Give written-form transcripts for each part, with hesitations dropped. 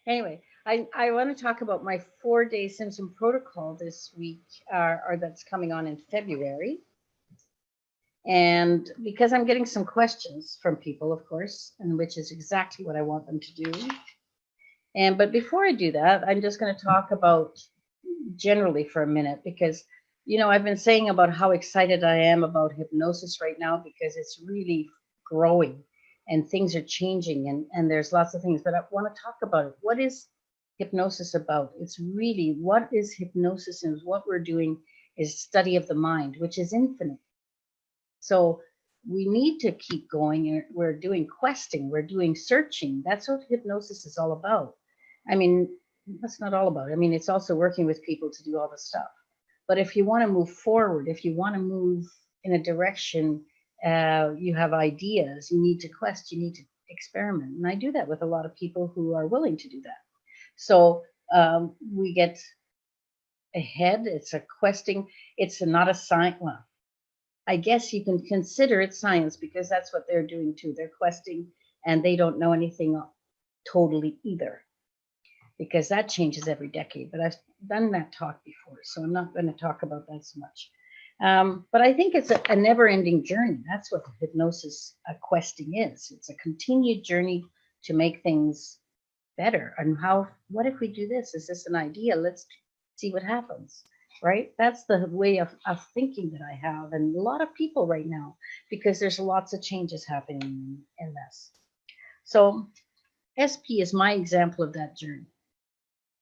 Anyway, I want to talk about my 4-day Simpson protocol this week, or that's coming on in February. And because I'm getting some questions from people, of course, and which is exactly what I want them to do. But before I do that, I'm just going to talk about generally for a minute because I've been saying about how excited I am about hypnosis right now because it's really growing and things are changing and there's lots of things, but I want to talk about it. What is hypnosis about? It's really what is hypnosis, and what we're doing is study of the mind, which is infinite. So we need to keep going. We're doing questing, we're doing searching. That's what hypnosis is all about. I mean, that's not all about it. I mean, it's also working with people to do all the stuff. But if you want to move forward, if you want to move in a direction, you have ideas, you need to quest, you need to experiment. And I do that with a lot of people who are willing to do that. So we get ahead. It's a questing. It's not a science. Well, I guess you can consider it science because that's what they're doing too. They're questing and they don't know anything totally either because that changes every decade. But I've done that talk before, so I'm not going to talk about that so much. But I think it's a never ending journey. That's what hypnosis questing is. It's a continued journey to make things better. And what if we do this? Is this an idea? Let's see what happens. Right? That's the way of thinking that I have, and a lot of people right now, because there's lots of changes happening in this. So SP is my example of that journey.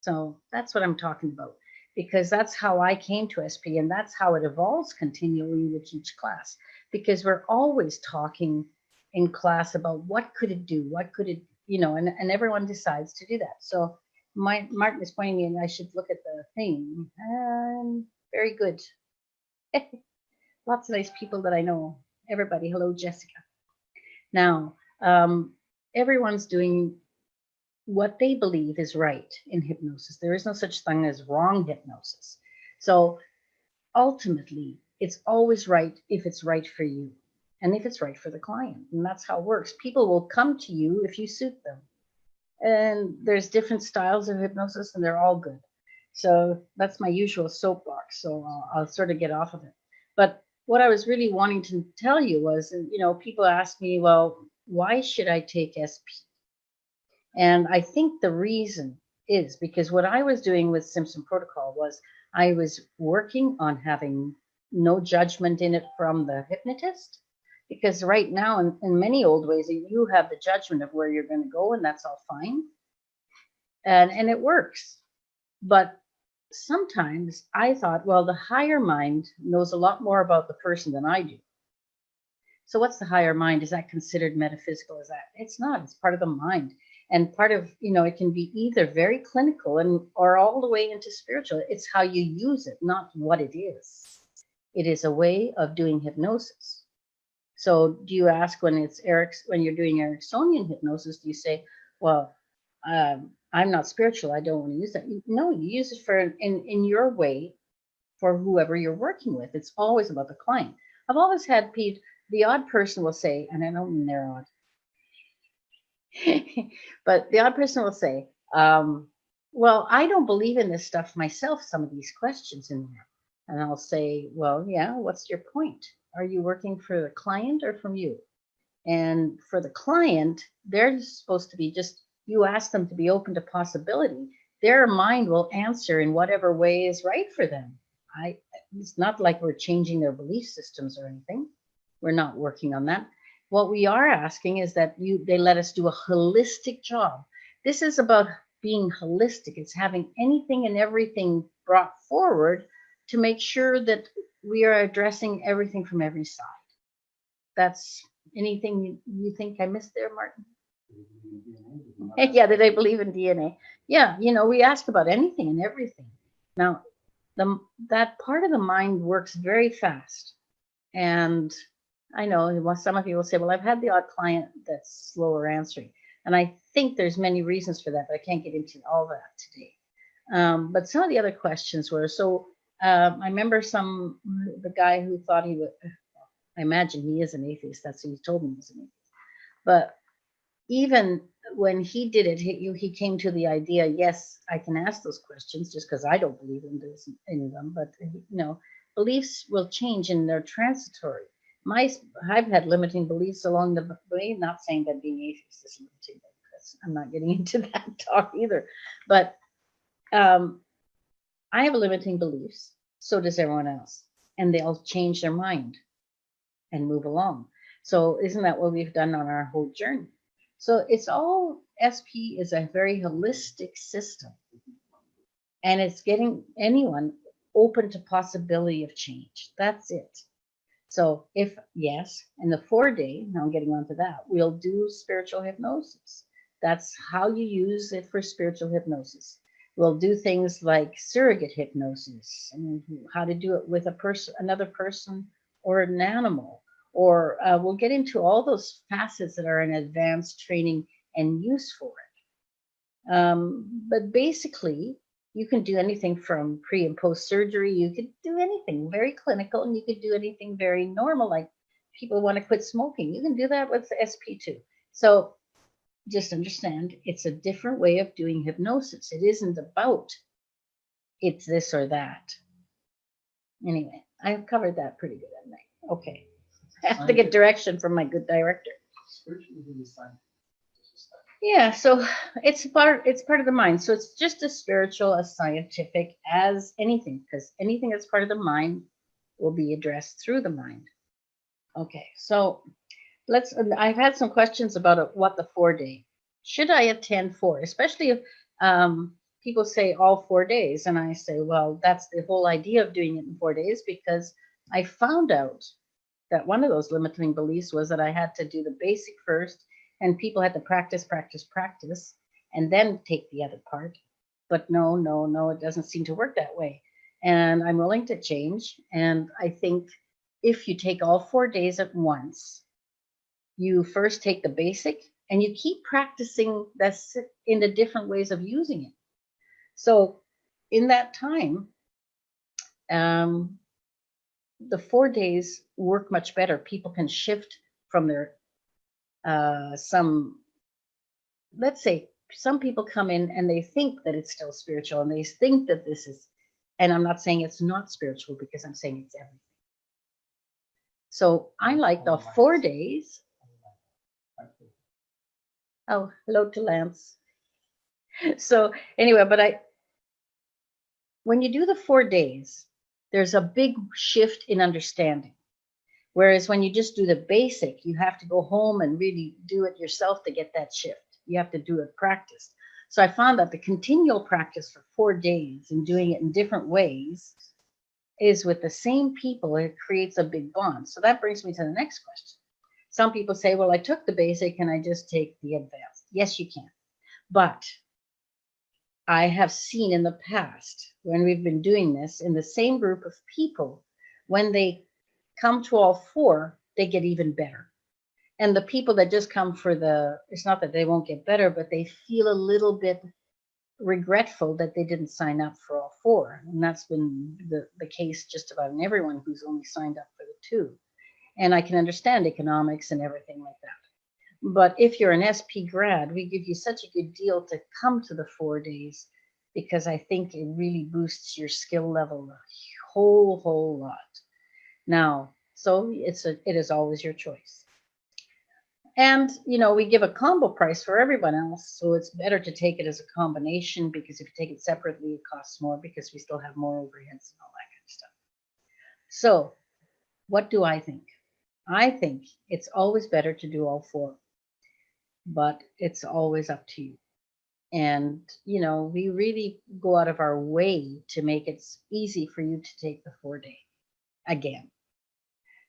So that's what I'm talking about, because that's how I came to SP, and that's how it evolves continually with each class, because we're always talking in class about what could it do, what could it, and everyone decides to do that. So Martin is pointing me, and I should look at the thing. Very good. Lots of nice people that I know. Everybody, hello, Jessica. Now, everyone's doing what they believe is right in hypnosis. There is no such thing as wrong hypnosis. So ultimately, it's always right if it's right for you and if it's right for the client. And that's how it works. People will come to you if you suit them. And there's different styles of hypnosis, and they're all good. So that's my usual soapbox. So I'll sort of get off of it. But what I was really wanting to tell you was, people ask me, well, why should I take SP? And I think the reason is because what I was doing with Simpson Protocol was I was working on having no judgment in it from the hypnotist. Because right now, in many old ways, you have the judgment of where you're going to go, and that's all fine. And it works. But sometimes I thought, well, the higher mind knows a lot more about the person than I do. So what's the higher mind? Is that considered metaphysical? Is that? It's not. It's part of the mind. And part of, it can be either very clinical or all the way into spiritual. It's how you use it, not what it is. It is a way of doing hypnosis. So do you ask when you're doing Ericksonian hypnosis, do you say, well, I'm not spiritual, I don't want to use that? No, you use it for in your way for whoever you're working with. It's always about the client. I've always had the odd person will say, and I don't mean they're odd, but the odd person will say, well, I don't believe in this stuff myself, some of these questions in there. And I'll say, well, yeah, what's your point? Are you working for the client or from you? And for the client, they're supposed to be just, you ask them to be open to possibility. Their mind will answer in whatever way is right for them. It's not like we're changing their belief systems or anything. We're not working on that. What we are asking is that they let us do a holistic job. This is about being holistic. It's having anything and everything brought forward to make sure that we are addressing everything from every side. That's anything you think I missed there, Martin? Yeah, that I believe in DNA. Yeah, we ask about anything and everything. Now, that part of the mind works very fast. And I know some of you will say, well, I've had the odd client that's slower answering. And I think there's many reasons for that, but I can't get into all that today. But some of the other questions were, I remember the guy who thought he would, I imagine he is an atheist. That's what he told me he was an atheist. But even when he did it, he came to the idea, yes, I can ask those questions just because I don't believe in this, any of them, but beliefs will change and they're transitory. I've had limiting beliefs along the way, not saying that being atheist is limiting, because I'm not getting into that talk either. But I have limiting beliefs, so does everyone else, and they all change their mind and move along. So isn't that what we've done on our whole journey? So it's all, SP is a very holistic system, and it's getting anyone open to possibility of change. That's it. So if, yes, in the 4-day, now I'm getting onto that, we'll do spiritual hypnosis. That's how you use it for spiritual hypnosis. We'll do things like surrogate hypnosis and how to do it with a person, another person, or an animal. Or we'll get into all those facets that are in advanced training and use for it. But basically, you can do anything from pre and post surgery. You could do anything very clinical, and you could do anything very normal, like people want to quit smoking. You can do that with SP2. So just understand, it's a different way of doing hypnosis. It isn't about it's this or that. Anyway, I've covered that pretty good at night. Okay. I have to get direction from my good director. Yeah, so it's part of the mind. So it's just as spiritual, as scientific as anything, because anything that's part of the mind will be addressed through the mind. Okay, so I've had some questions about what the 4-day. Should I attend 4, especially if people say all 4 days, and I say, well, that's the whole idea of doing it in 4 days, because I found out that one of those limiting beliefs was that I had to do the basic first, and people had to practice, and then take the other part. But no, it doesn't seem to work that way. And I'm willing to change. And I think if you take all 4 days at once, you first take the basic and you keep practicing this in the different ways of using it. So in that time, the 4 days work much better. People can shift from their let's say some people come in and they think that it's still spiritual, and they think that this is, and I'm not saying it's not spiritual, because I'm saying it's everything. So I like the 4 days. Oh, hello to Lance. So anyway, but when you do the 4 days, there's a big shift in understanding. Whereas when you just do the basic, you have to go home and really do it yourself to get that shift. You have to do it practiced. So I found that the continual practice for 4 days and doing it in different ways is with the same people, it creates a big bond. So that brings me to the next question. Some people say, well, I took the basic and I just take the advanced. Yes, you can. But I have seen in the past, when we've been doing this in the same group of people, when they come to all 4, they get even better. And the people that just come for it's not that they won't get better, but they feel a little bit regretful that they didn't sign up for all 4. And that's been the case just about in everyone who's only signed up for the 2. And I can understand economics and everything like that. But if you're an SP grad, we give you such a good deal to come to the 4 days, because I think it really boosts your skill level a whole lot. Now, so it is always your choice. And, we give a combo price for everyone else. So it's better to take it as a combination, because if you take it separately, it costs more, because we still have more overheads and all that kind of stuff. So what do I think? I think it's always better to do all 4, but it's always up to you. And, we really go out of our way to make it easy for you to take the 4-day again.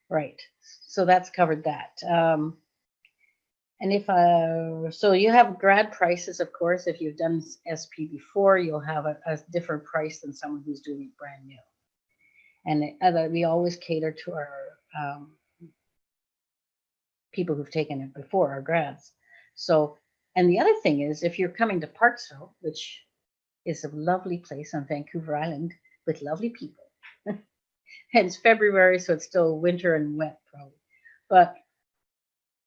Right. So that's covered that. And so you have grad prices, of course. If you've done SP before, you'll have a different price than someone who's doing it brand new. And we always cater to our people who've taken it before, our grads. So, and the other thing is, if you're coming to Parksville, which is a lovely place on Vancouver Island with lovely people, and it's February, so it's still winter and wet probably, but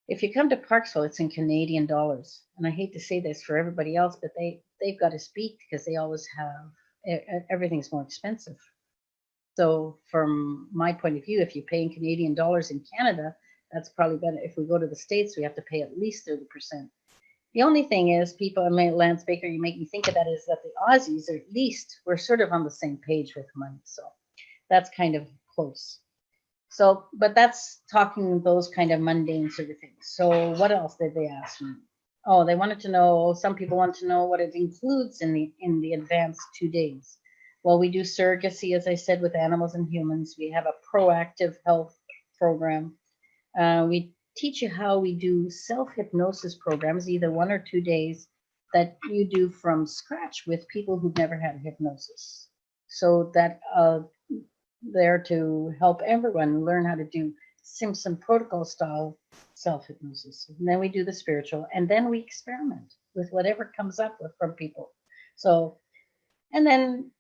If you come to Parksville, it's in Canadian dollars. And I hate to say this for everybody else, but they've got to speak because they always have everything's more expensive. So from my point of view, if you pay in Canadian dollars in Canada, that's probably better. If we go to the States, we have to pay at least 30%. The only thing is, people, Lance Baker, you make me think of that, is that the Aussies, or at least, we're sort of on the same page with money. So that's kind of close. So, but that's talking those kind of mundane sort of things. So what else did they ask me? Oh, they wanted to know, some people want to know what it includes in the advanced 2 days. Well, we do surrogacy, as I said, with animals and humans. We have a proactive health program. We teach you how we do self-hypnosis programs, either 1 or 2 days, that you do from scratch with people who've never had hypnosis. So that there to help everyone learn how to do Simpson protocol style self-hypnosis. And then we do the spiritual, and then we experiment with whatever comes up with from people. So, and then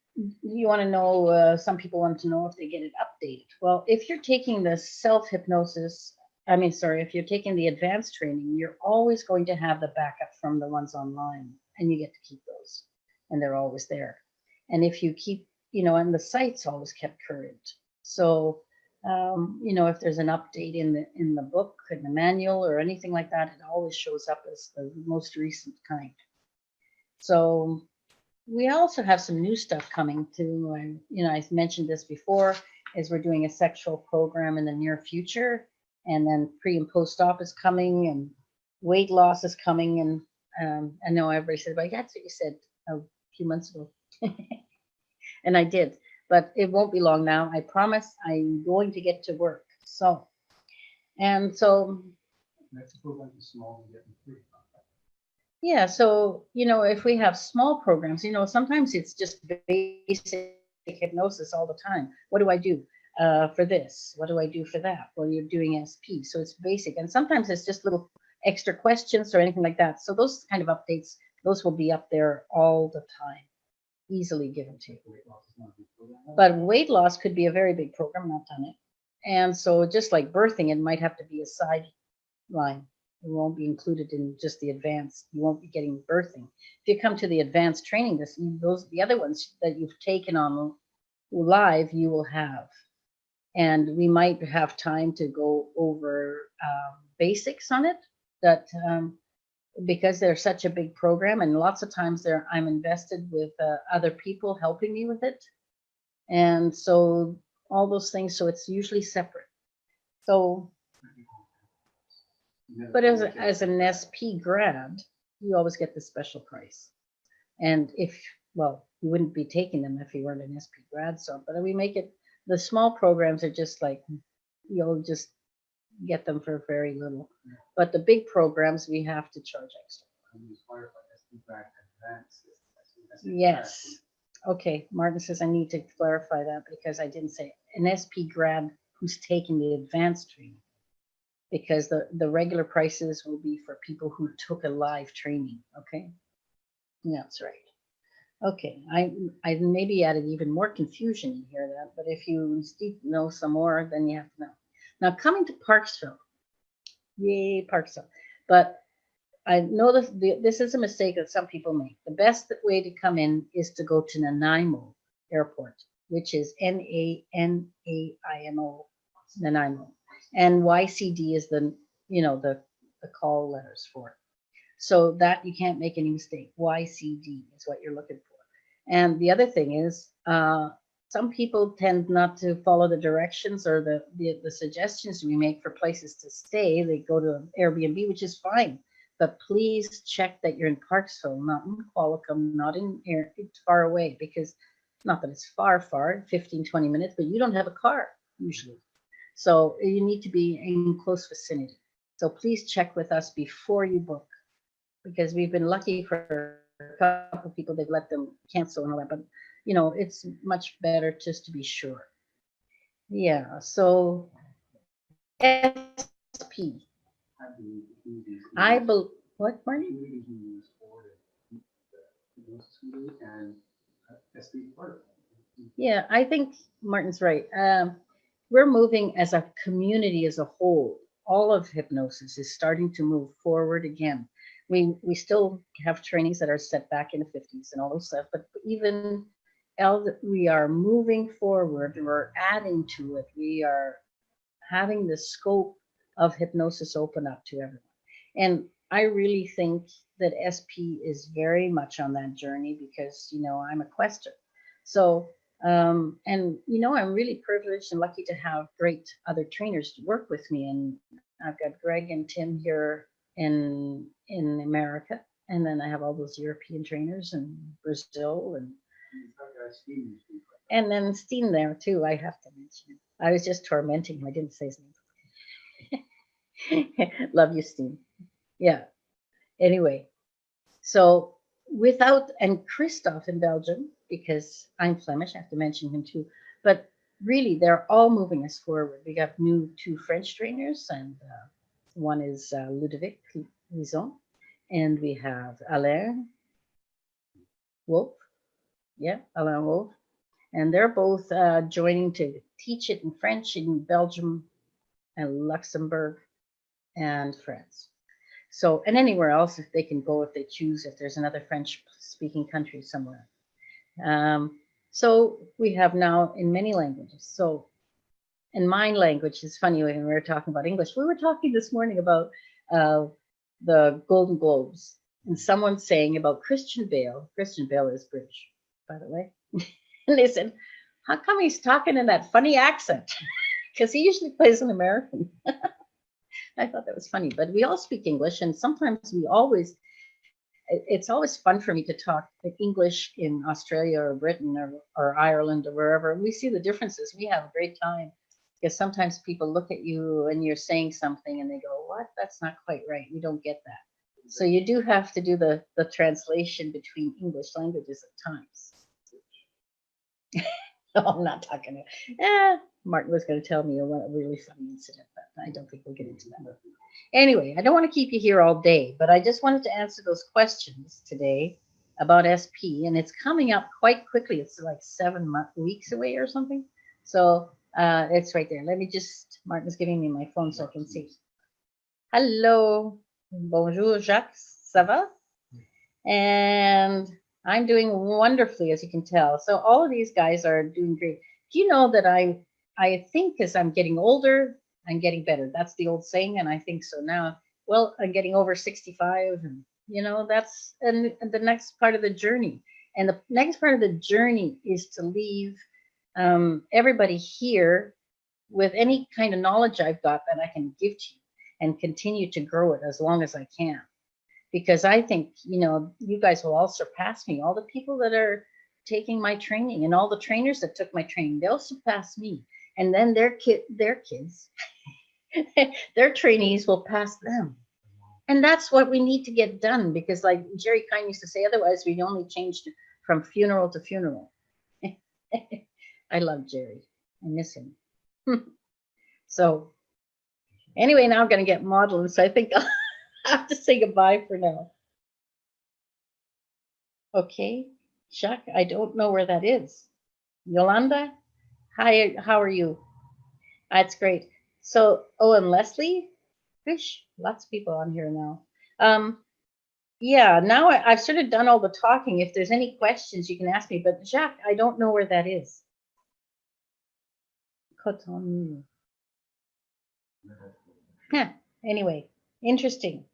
you want to know, some people want to know if they get it updated. Well, if you're taking the self-hypnosis, if you're taking the advanced training, you're always going to have the backup from the ones online, and you get to keep those, and they're always there. And if you keep, and the site's always kept current. So, if there's an update in the book, in the manual, or anything like that, it always shows up as the most recent kind. So we also have some new stuff coming too. I mentioned this before, is we're doing a sexual program in the near future, and then pre and post-op is coming, and weight loss is coming. And I know everybody said, but that's what you said a few months ago. And I did, but it won't be long now. I promise I'm going to get to work. So, That's equivalent to small and getting free. yeah, so, if we have small programs, sometimes it's just basic hypnosis all the time. What do I do for this? What do I do for that? Well, you're doing SP, so it's basic. And sometimes it's just little extra questions or anything like that. So those kind of updates, those will be up there all the time, easily given to you. But weight loss could be a very big program, not done it. And so just like birthing, it might have to be a sideline. It won't be included in just the advanced. You won't be getting birthing. If you come to the advanced training, the other ones that you've taken on live, you will have. And we might have time to go over basics on it, that because they're such a big program, and lots of times I'm invested with other people helping me with it. And so all those things, so it's usually separate. So, but as an SP grad, you always get the special price. And you wouldn't be taking them if you weren't an SP grad. So, but we make it, the small programs are just like, you'll just get them for very little. But the big programs, we have to charge extra. Yes. Okay, Martin says I need to clarify that because I didn't say an SP grad who's taking the advanced training, because the regular prices will be for people who took a live training. Okay, yeah, that's right. Okay, I maybe added even more confusion in here, but if you know some more, then you have to know. Now coming to Parksville, yay Parksville, but I know this is a mistake that some people make. The best way to come in is to go to Nanaimo Airport, which is Nanaimo, Nanaimo, and YCD is the call letters for it. So that you can't make any mistake. YCD is what you're looking for. And the other thing is, some people tend not to follow the directions or the suggestions we make for places to stay. They go to Airbnb, which is fine. But please check that you're in Parksville, not in Qualicum, not in far away, because not that it's far, 15, 20 minutes, but you don't have a car usually. So you need to be in close vicinity. So please check with us before you book, because we've been lucky for a couple of people, they've let them cancel and all that, but it's much better just to be sure. Yeah, so SP. What, Marty? Yeah, I think Martin's right. We're moving as a community as a whole all of hypnosis is starting to move forward again. We still have trainings that are set back in the 50s and all those stuff, but even we are moving forward. We're adding to it. We are having the scope of hypnosis open up to everyone. And I really think that SP is very much on that journey because, I'm a quester. So, and, I'm really privileged and lucky to have great other trainers to work with me. And I've got Greg and Tim here in America. And then I have all those European trainers in Brazil and then Steen there too, I have to mention. I was just tormenting him. I didn't say his name. Love you, Steen. Yeah. Anyway, so and Christoph in Belgium, because I'm Flemish, I have to mention him too. But really, they're all moving us forward. We got two French trainers, and one is Ludovic Lison, and we have Alain Wolf. Yeah, Alain Wolf. And they're both joining to teach it in French in Belgium and Luxembourg and France. So, and anywhere else if they can go if they choose, if there's another French-speaking country somewhere. So we have now in many languages. So in my language, it's funny when we were talking about English. We were talking this morning about the Golden Globes and someone saying about Christian Bale. Christian Bale is British, by the way. And they said, how come he's talking in that funny accent? Because he usually plays an American. I thought that was funny, but we all speak English, and sometimes it's always fun for me to talk English in Australia or Britain or Ireland or wherever. We see the differences. We have a great time because sometimes people look at you and you're saying something and they go, what? That's not quite right. We don't get that. So you do have to do the translation between English languages at times. No, I'm not talking. Martin was going to tell me a really funny incident, but I don't think we'll get into that. Anyway, I don't want to keep you here all day, but I just wanted to answer those questions today about SP, and it's coming up quite quickly. It's like 7 weeks away or something. So it's right there. Let me just, Martin's giving me my phone so I can see. Hello. Bonjour, Jacques. Ça va? And I'm doing wonderfully, as you can tell. So all of these guys are doing great. Do you know that I think as I'm getting older, I'm getting better. That's the old saying, and I think so now. Well, I'm getting over 65, and that's and the next part of the journey. And the next part of the journey is to leave everybody here with any kind of knowledge I've got that I can give to you and continue to grow it as long as I can. Because I think, you guys will all surpass me. All the people that are taking my training and all the trainers that took my training, they'll surpass me. And then their kids, their trainees will pass them. And that's what we need to get done, because like Jerry Kine used to say, otherwise we only changed from funeral to funeral. I love Jerry. I miss him. So anyway, now I'm going to get modeling. So I think I'll have to say goodbye for now. Okay, Jacques, I don't know where that is. Yolanda, hi, how are you? That's great. So, and Leslie, fish, lots of people on here now. Yeah, now I've sort of done all the talking. If there's any questions, you can ask me. But Jacques, I don't know where that is. Coton. Yeah. Anyway, interesting.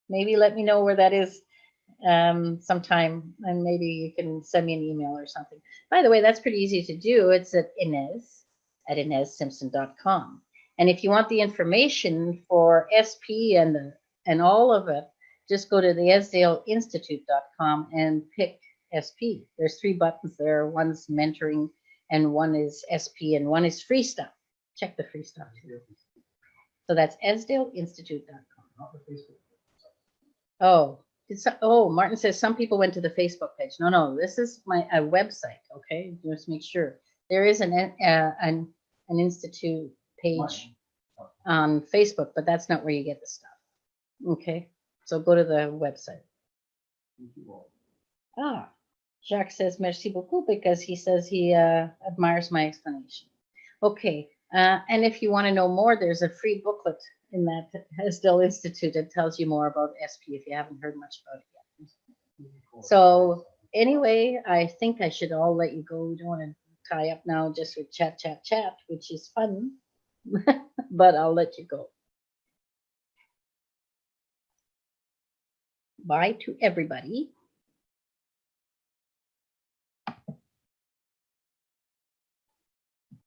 Maybe let me know where that is sometime, and maybe you can send me an email or something. By the way, that's pretty easy to do. It's at InezSimpson.com. And if you want the information for SP and all of it, just go to the EsdaleInstitute.com and pick SP. There's 3 buttons there. One's mentoring, and one is SP, and one is free stuff. Check the free stuff too. So that's EsdaleInstitute.com. Oh, Martin says some people went to the Facebook page. No, this is a website. Okay, just make sure there is an institute page on Facebook, but that's not where you get the stuff. Okay, so go to the website. Jacques says merci beaucoup because he says he admires my explanation. Okay, and if you want to know more, there's a free booklet in that Still Institute. It tells you more about SP if you haven't heard much about it yet. So anyway, I think I should all let you go. We don't want to tie up now just with chat, which is fun, but I'll let you go. Bye to everybody.